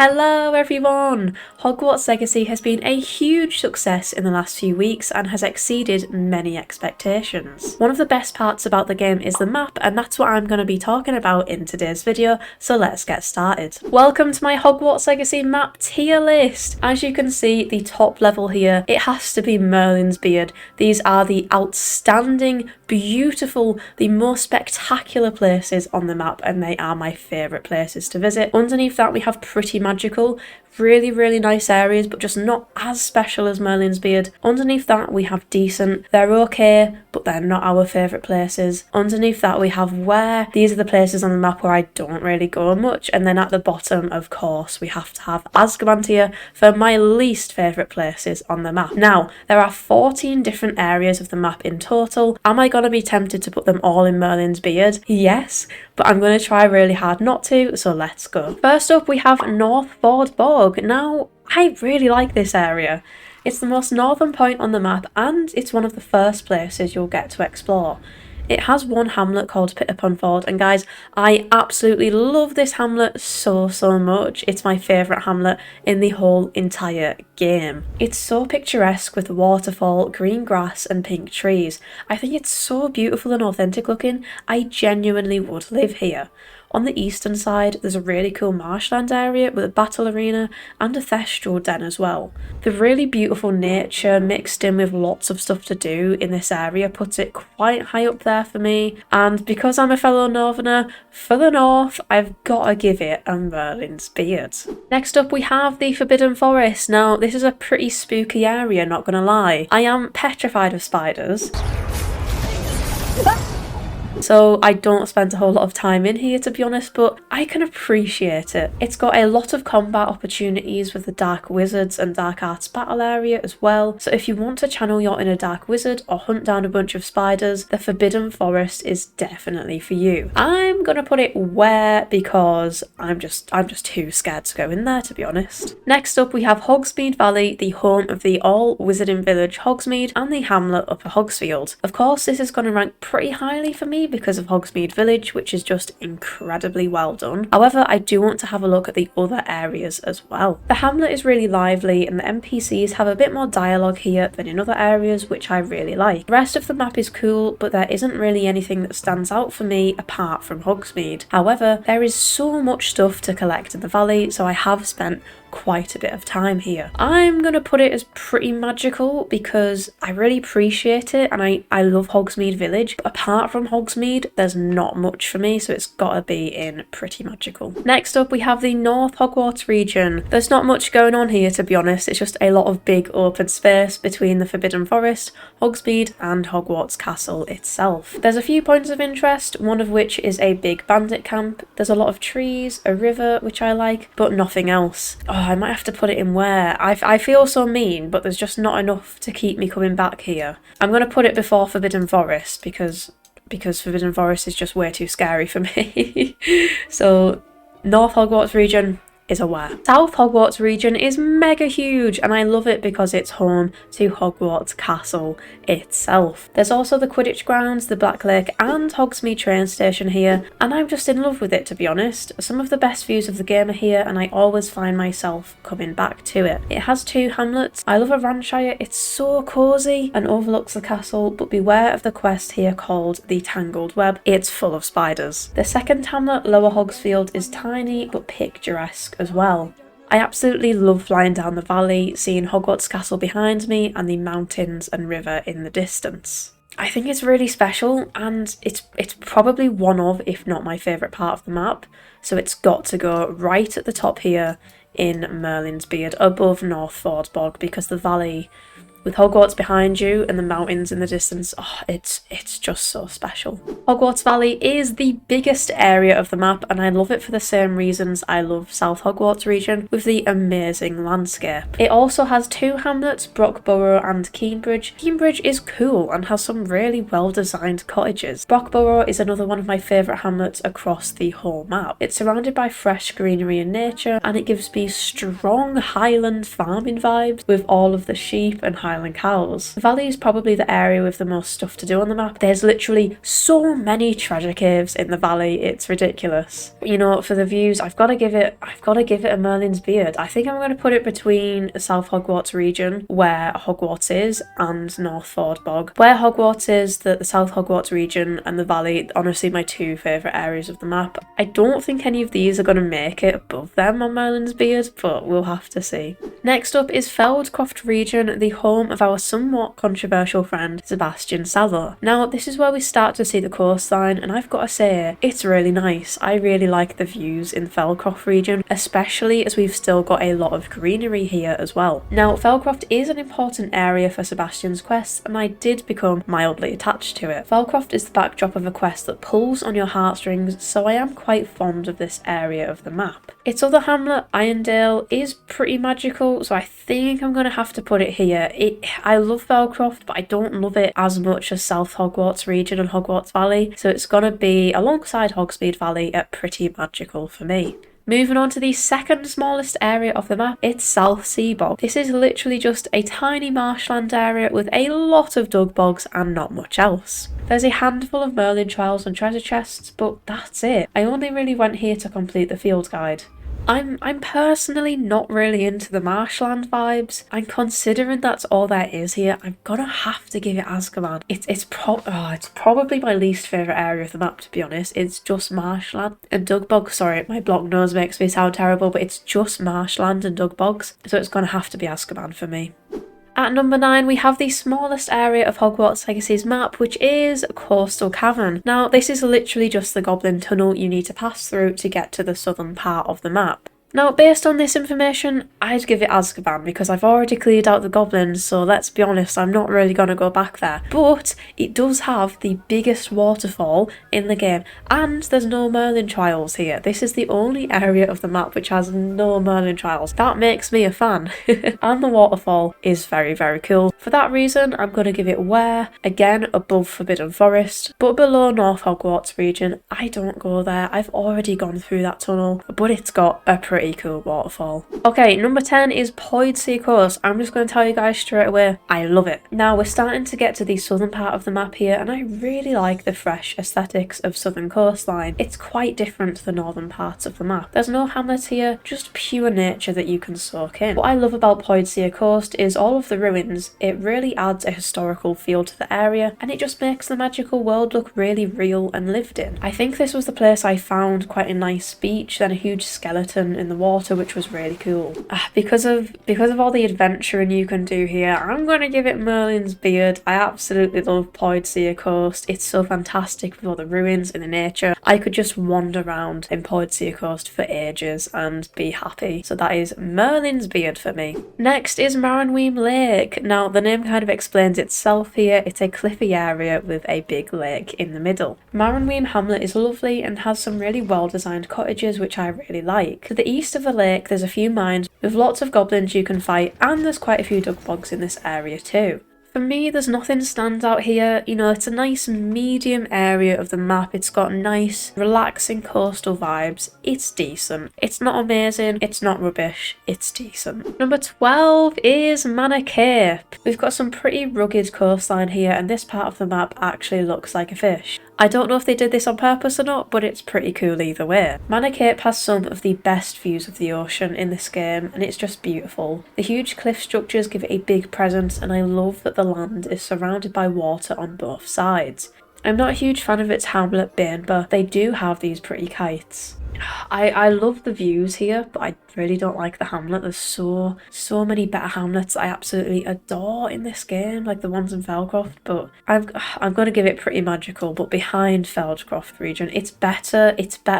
Hello everyone! Hogwarts Legacy has been a huge success in the last few weeks and has exceeded many expectations. One of the best parts about the game is the map, and that's what I'm going to be talking about in today's video, so let's get started. Welcome to my Hogwarts Legacy map tier list! As you can see, the top level here, it has to be Merlin's Beard. These are the outstanding, beautiful, the most spectacular places on the map, and they are my favourite places to visit. Underneath that we have Pretty Magical, really nice areas, but just not as special as Merlin's Beard. Underneath that we have Decent. They're okay, but they're not our favourite places. Underneath that we have Where. These are the places on the map where I don't really go much. And then at the bottom, of course, we have to have Azkaban here for my least favourite places on the map. Now, there are 14 different areas of the map in total. Am I going to be tempted to put them all in Merlin's Beard? Yes, but I'm going to try really hard not to, so let's go. First up we have North Ford Bog. Now, I really like this area. It's the most northern point on the map and it's one of the first places you'll get to explore. It has one hamlet called Pitterpon and guys, I absolutely love this hamlet so much. It's my favourite hamlet in the whole entire game. It's so picturesque with the waterfall, green grass and pink trees. I think it's so beautiful and authentic looking. I genuinely would live here. On the eastern side, there's a really cool marshland area with a battle arena and a thestral den as well. The really beautiful nature mixed in with lots of stuff to do in this area puts it quite high up there for me, and because I'm a fellow northerner, for the north, I've got to give it a Merlin's Beard. Next up we have the Forbidden Forest. Now, this is a pretty spooky area, not gonna lie. I am petrified of spiders. So I don't spend a whole lot of time in here, to be honest, but I can appreciate it. It's got a lot of combat opportunities with the Dark Wizards and Dark Arts battle area as well. So if you want to channel your inner Dark Wizard or hunt down a bunch of spiders, the Forbidden Forest is definitely for you. I'm gonna put it Where because I'm just too scared to go in there, to be honest. Next up we have Hogsmeade Valley, the home of the all-wizarding village Hogsmeade and the hamlet Upper Hogsfield. Of course, this is going to rank pretty highly for me because of Hogsmeade Village, which is just incredibly well done. However, I do want to have a look at the other areas as well. The hamlet is really lively and the NPCs have a bit more dialogue here than in other areas, which I really like. The rest of the map is cool, but there isn't really anything that stands out for me apart from Hogsmeade. However, there is so much stuff to collect in the valley, so I have spent quite a bit of time here. I'm gonna put it as Pretty Magical because I really appreciate it and I love Hogsmeade Village, but apart from Hogsmeade there's not much for me, so it's gotta be in Pretty Magical. Next up we have the North Hogwarts region. There's not much going on here, to be honest. It's just a lot of big open space between the Forbidden Forest, Hogsmeade and Hogwarts Castle itself. There's a few points of interest, one of which is a big bandit camp. There's a lot of trees, a river which I like, but nothing else. I might have to put it in Where. I feel so mean, but there's just not enough to keep me coming back here. I'm going to put it before Forbidden Forest because Forbidden Forest is just way too scary for me. So North Hogwarts region is a Where. South Hogwarts region is mega huge and I love it because it's home to Hogwarts Castle itself. There's also the Quidditch grounds, the Black Lake and Hogsmeade train station here, and I'm just in love with it, to be honest. Some of the best views of the game are here and I always find myself coming back to it. It has two hamlets. I love Aranshire, it's so cosy and overlooks the castle, but beware of the quest here called the Tangled Web. It's full of spiders. The second hamlet, Lower Hogsfield, is tiny but picturesque as well. I absolutely love flying down the valley, seeing Hogwarts Castle behind me and the mountains and river in the distance. I think it's really special and it's probably one of, if not my favourite part of the map, so it's got to go right at the top here in Merlin's Beard above North Ford Bog, because the valley with Hogwarts behind you and the mountains in the distance, it's just so special. Hogwarts Valley is the biggest area of the map and I love it for the same reasons I love South Hogwarts region, with the amazing landscape. It also has two hamlets, Brockborough and Cambridge. Cambridge is cool and has some really well designed cottages. Brockborough is another one of my favourite hamlets across the whole map. It's surrounded by fresh greenery and nature and it gives me strong Highland farming vibes with all of the sheep and Highland Highland cows. The valley is probably the area with the most stuff to do on the map. There's literally so many treasure caves in the valley, it's ridiculous. But, you know, for the views, I've got to give it a Merlin's Beard. I think I'm going to put it between South Hogwarts region, where Hogwarts is, and North Ford Bog. Where Hogwarts is, the South Hogwarts region and the valley, honestly my two favourite areas of the map. I don't think any of these are going to make it above them on Merlin's Beard, but we'll have to see. Next up is Feldcroft region, the home of our somewhat controversial friend Sebastian Sallow. Now this is where we start to see the coastline, and I've got to say it's really nice. I really like the views in Feldcroft region, especially as we've still got a lot of greenery here as well. Now Feldcroft is an important area for Sebastian's quest, and I did become mildly attached to it. Feldcroft is the backdrop of a quest that pulls on your heartstrings, so I am quite fond of this area of the map. Its other hamlet, Irondale, is pretty magical, so I think I'm going to have to put it here. I love Feldcroft, but I don't love it as much as South Hogwarts region and Hogwarts Valley, so it's going to be alongside Hogsmeade Valley at pretty magical for me. Moving on to the second smallest area of the map, it's South Sea Bog. This is literally just a tiny marshland area with a lot of dug bogs and not much else. There's a handful of Merlin trials and treasure chests, but that's it. I only really went here to complete the field guide. I'm personally not really into the marshland vibes, and considering that's all there is here, I'm gonna have to give it Azkaban. It's probably my least favourite area of the map, to be honest. It's just marshland and dug bogs. Sorry, my block nose makes me sound terrible, but it's just marshland and dug bogs, so it's gonna have to be Azkaban for me. At number 9, we have the smallest area of Hogwarts Legacy's map, which is Coastal Cavern. Now, this is literally just the goblin tunnel you need to pass through to get to the southern part of the map. Now, based on this information, I'd give it Azkaban because I've already cleared out the goblins, so let's be honest, I'm not really going to go back there. But it does have the biggest waterfall in the game, and there's no Merlin trials here. This is the only area of the map which has no Merlin trials. That makes me a fan. And the waterfall is very, very cool. For that reason, I'm going to give it Where, again above Forbidden Forest, but below North Hogwarts region. I don't go there, I've already gone through that tunnel, but it's got a pretty cool waterfall. Okay, number 10 is Poidsea Coast. I'm just going to tell you guys straight away, I love it. Now we're starting to get to the southern part of the map here, and I really like the fresh aesthetics of southern coastline. It's quite different to the northern parts of the map. There's no hamlets here, just pure nature that you can soak in. What I love about Poidsea Coast is all of the ruins. It really adds a historical feel to the area, and it just makes the magical world look really real and lived in. I think this was the place I found quite a nice beach, then a huge skeleton in the water, which was really cool. Because of all the adventuring you can do here, I'm going to give it Merlin's Beard. I absolutely love Poidsea Coast. It's so fantastic with all the ruins and the nature. I could just wander around in Poidsea Coast for ages and be happy. So that is Merlin's Beard for me. Next is Marunweem Lake. Now the name kind of explains itself here. It's a cliffy area with a big lake in the middle. Marunweem Hamlet is lovely and has some really well designed cottages which I really like. To the east of the lake there's a few mines with lots of goblins you can fight, and there's quite a few dug bogs in this area too. For me, there's nothing stands out here. You know, it's a nice medium area of the map. It's got nice, relaxing coastal vibes. It's decent. It's not amazing. It's not rubbish. It's decent. Number 12 is Manor Cape. We've got some pretty rugged coastline here, and this part of the map actually looks like a fish. I don't know if they did this on purpose or not, but it's pretty cool either way. Manor Cape has some of the best views of the ocean in this game, and it's just beautiful. The huge cliff structures give it a big presence, and I love that the land is surrounded by water on both sides. I'm not a huge fan of its hamlet Bane, but they do have these pretty kites. I love the views here, but I really don't like the hamlet. There's so many better hamlets I absolutely adore in this game, like the ones in Feldcroft, but I'm going to give it pretty magical. But behind Feldcroft region, it's better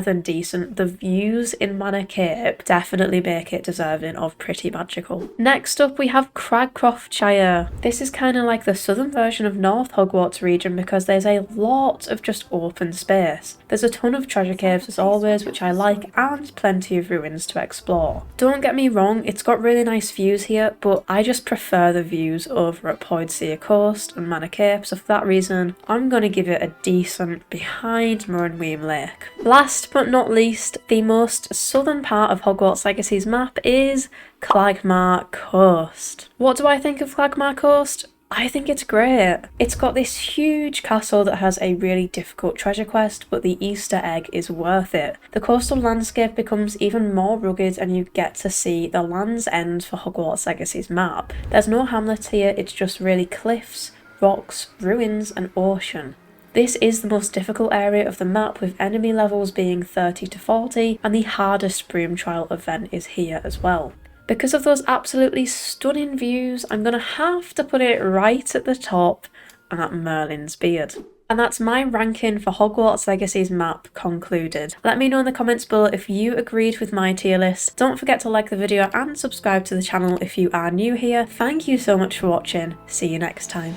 than decent. The views in Manor Cape definitely make it deserving of pretty magical. Next up we have Cragcroftshire. This is kind of like the southern version of North Hogwarts region because there's a lot of just open space. There's a ton of treasure caves as always, which I like, and plenty of ruins to explore. Don't get me wrong, it's got really nice views here, but I just prefer the views over at Poidsea Coast and Manor Cape, so for that reason, I'm going to give it a decent behind Morinweem Lake. Last but not least, the most southern part of Hogwarts Legacy's map is Clagmar Coast. What do I think of Clagmar Coast? I think it's great. It's got this huge castle that has a really difficult treasure quest, but the Easter egg is worth it. The coastal landscape becomes even more rugged and you get to see the Land's End for Hogwarts Legacy's map. There's no hamlets here, it's just really cliffs, rocks, ruins and ocean. This is the most difficult area of the map, with enemy levels being 30 to 40, and the hardest broom trial event is here as well. Because of those absolutely stunning views, I'm going to have to put it right at the top at Merlin's Beard. And that's my ranking for Hogwarts Legacy's map concluded. Let me know in the comments below if you agreed with my tier list. Don't forget to like the video and subscribe to the channel if you are new here. Thank you so much for watching. See you next time.